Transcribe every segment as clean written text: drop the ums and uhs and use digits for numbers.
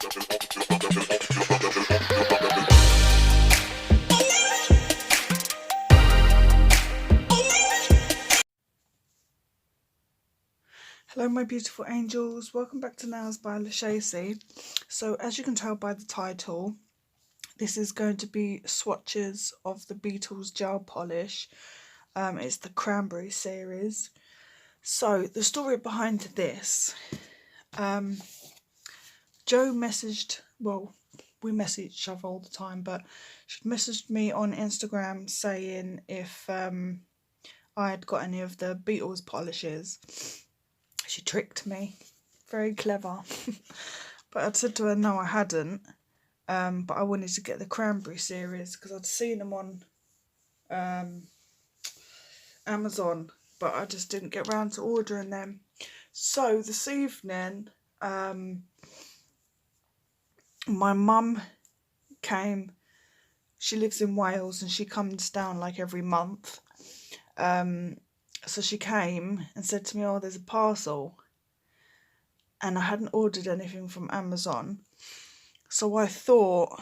Hello my beautiful angels, welcome back to Nails by Lashacey. So as you can tell by the title, this is going to be swatches of the Beetles gel polish. It's the Cranberry series. So the story behind this, Jo messaged, well, we message each other all the time, but she messaged me on Instagram saying if I had got any of the Beetles polishes. She tricked me, very clever. But I'd said to her no, I hadn't, but I wanted to get the Cranberry series because I'd seen them on Amazon, but I just didn't get round to ordering them. So this evening my mum came. She lives in Wales and she comes down like every month. So she came and said to me, oh, there's a parcel. And I hadn't ordered anything from Amazon. So I thought,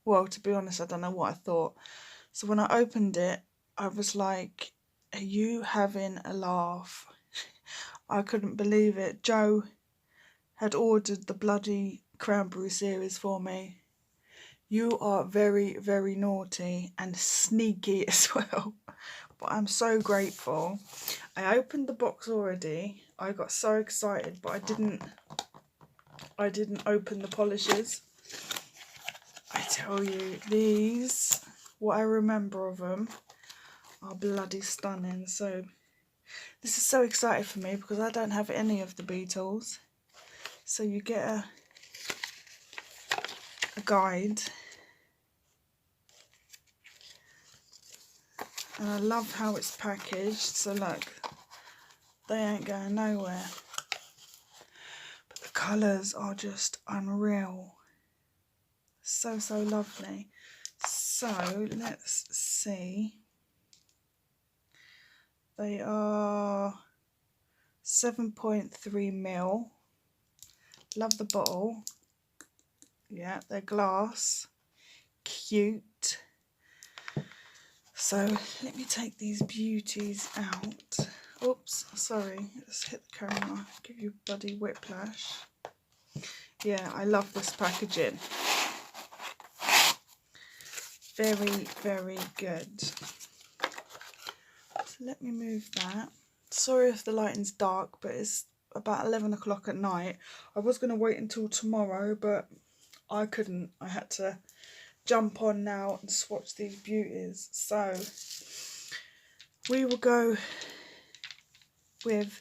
well, to be honest, I don't know what I thought. So when I opened it, I was like, are you having a laugh? I couldn't believe it. Jo had ordered the bloody Cranberry series for me. You are very, very naughty and sneaky as well. But I'm so grateful. I opened the box already. I got so excited, but I didn't open the polishes. I tell you, these, what I remember of them, are bloody stunning. So this is so exciting for me because I don't have any of the Beetles. So you get a guide. And I love how it's packaged. So look, they ain't going nowhere. But the colours are just unreal. So, so lovely. So let's see. They are 7.3ml. Love the bottle. Yeah, they're glass. Cute. So let me take these beauties out. Oops, sorry, let's hit the camera, give you bloody whiplash. Yeah, I love this packaging. Very, very good. So let me move that. Sorry if the lighting's dark, but it's about 11 o'clock at night. I was going to wait until tomorrow, but I couldn't. I had to jump on now and swatch these beauties. So we will go with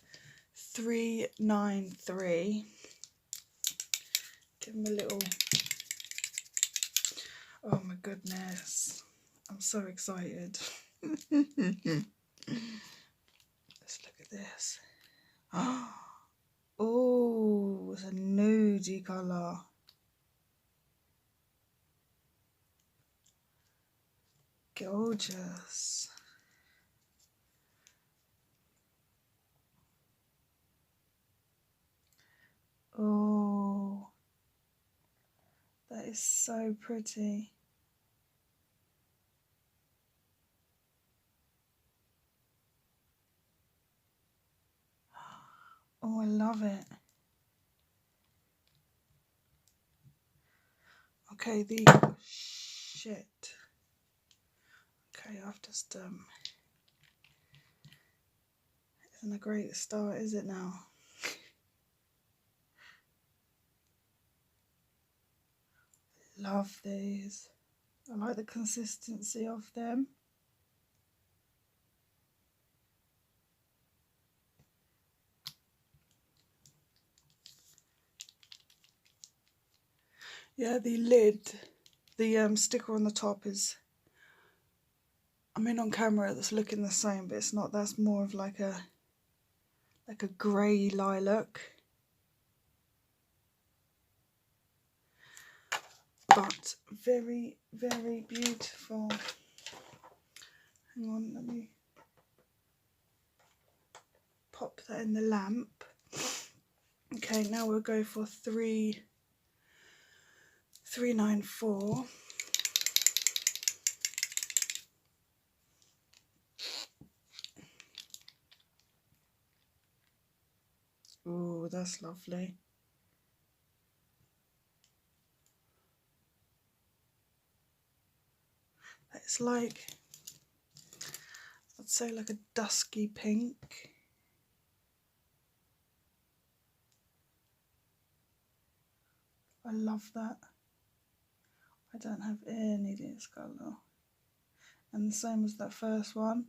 393. Give them a little, oh my goodness, I'm so excited. Let's look at this. Oh, it's a nudie colour. Gorgeous. Oh, that is so pretty. Oh, I love it. Okay, the shit. Okay, I've just isn't a great start, is it now? Love these. I like the consistency of them. Yeah, the lid, the sticker on the top is, I mean on camera that's looking the same, but it's not. That's more of like a grey lilac. But very, very beautiful. Hang on, let me pop that in the lamp. Okay, now we'll go for 3 394. Ooh, that's lovely. It's like, I'd say like a dusky pink. I love that. I don't have any of this colour. And the same as that first one.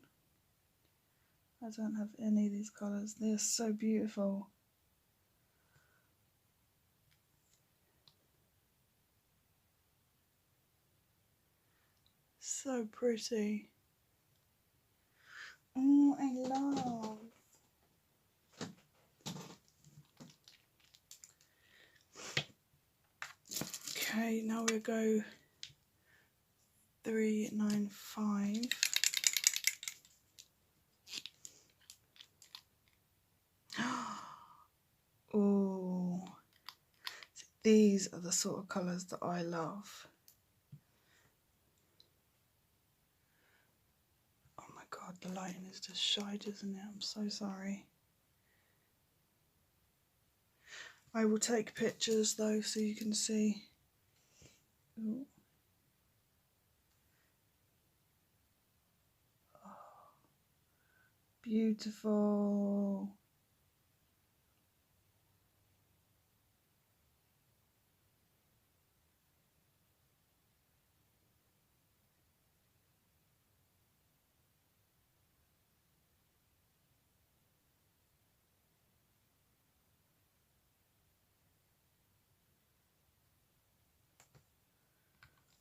I don't have any of these colours. They're so beautiful. So pretty. Oh, I love. Okay, now we'll go 395. Oh, these are the sort of colours that I love. Oh my god, the lighting is just shite, isn't it? I'm so sorry. I will take pictures though so you can see. Ooh. Oh, beautiful.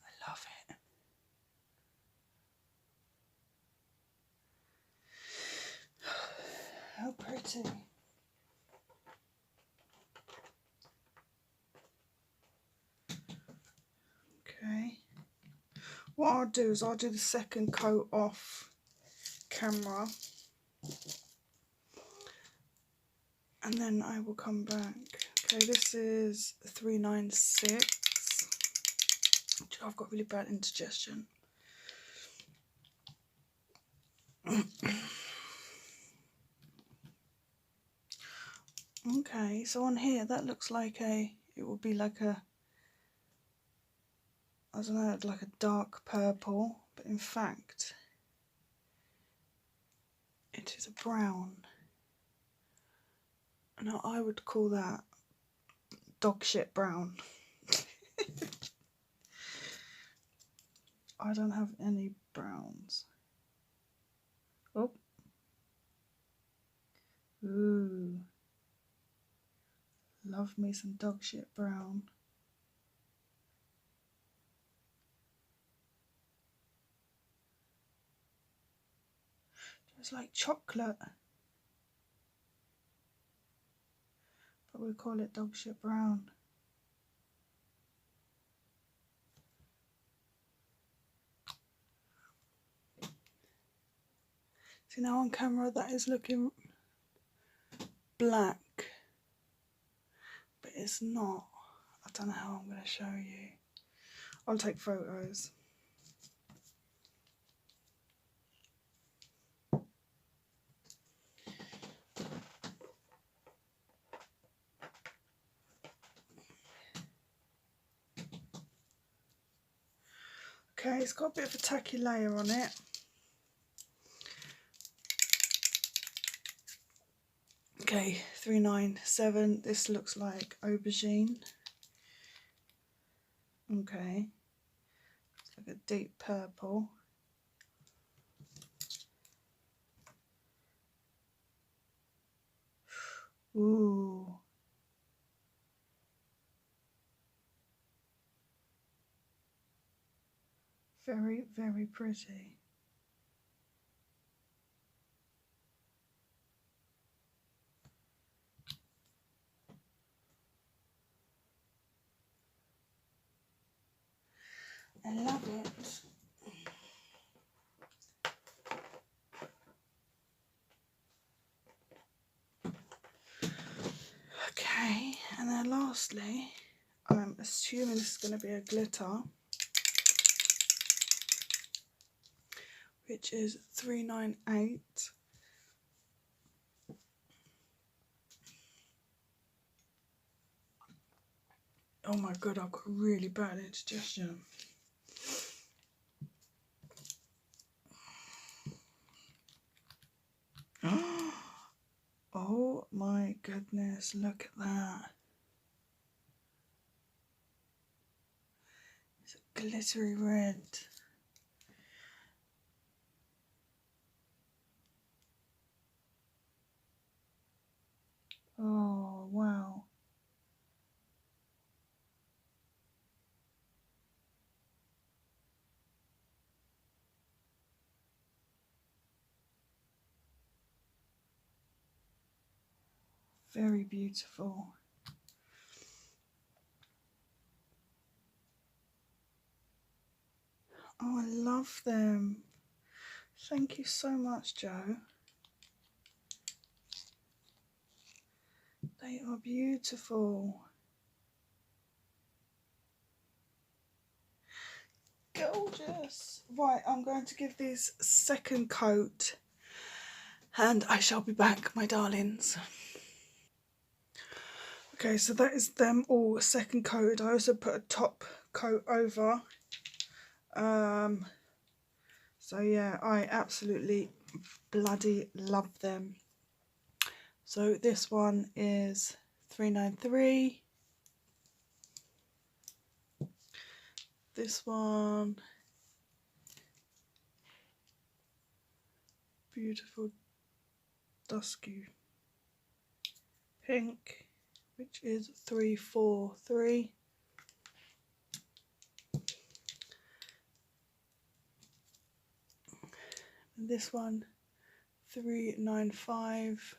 I love it. How pretty. Okay. What I'll do is I'll do the second coat off camera. And then I will come back. Okay, this is 396. I've got really bad indigestion. Okay, so on here that looks like it would be like a, I don't know, like a dark purple, but in fact it is a brown. Now I would call that dog shit brown. I don't have any browns. Oh. Ooh. Love me some dog shit brown. It's like chocolate. But we call it dog shit brown. See, now on camera that is looking black, but it's not. I don't know how I'm going to show you. I'll take photos. Okay, it's got a bit of a tacky layer on it. Okay, 397. This looks like aubergine. Okay, it's like a deep purple. Ooh. Very, very pretty. I love it. Okay, and then lastly, I'm assuming this is going to be a glitter, which is 398. Oh my god, I've got really bad indigestion. Oh my goodness, look at that. It's a glittery red. Oh wow. Very beautiful. Oh, I love them. Thank you so much, Joe. They are beautiful. Gorgeous. Right, I'm going to give these a second coat and I shall be back, my darlings. Okay, so that is them all second coat. I also put a top coat over. So yeah, I absolutely bloody love them. So this one is 393. This one, beautiful dusky pink, which is 343. And this one, 395.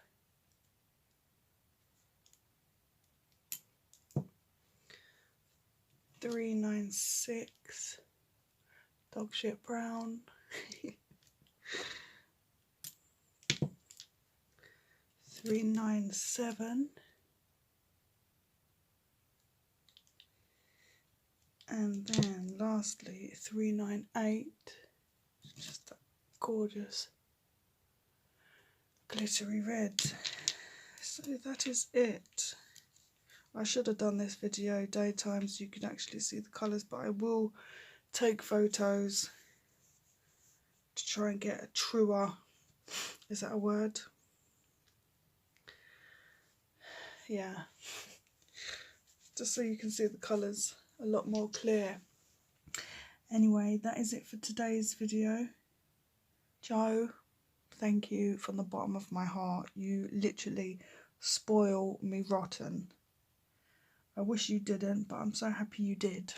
$396, dog shit brown. $397, and then lastly $398. Just that gorgeous glittery red. So that is it. I should have done this video daytime so you can actually see the colours, but I will take photos to try and get a truer, is that a word? Yeah, just so you can see the colours a lot more clear. Anyway, that is it for today's video. Joe, thank you from the bottom of my heart. You literally spoil me rotten. I wish you didn't, but I'm so happy you did.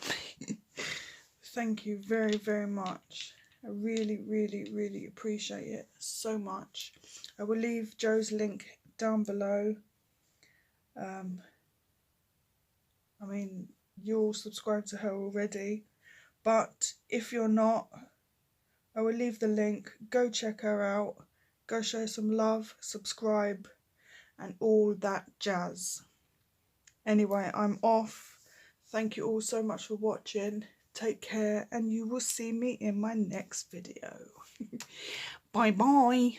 Thank you very, very much. I really, really, really appreciate it so much. I will leave Joe's link down below. I mean, you're subscribed to her already, but if you're not, I will leave the link. Go check her out. Go show some love, subscribe, and all that jazz. Anyway, I'm off. Thank you all so much for watching. Take care, and you will see me in my next video. Bye bye.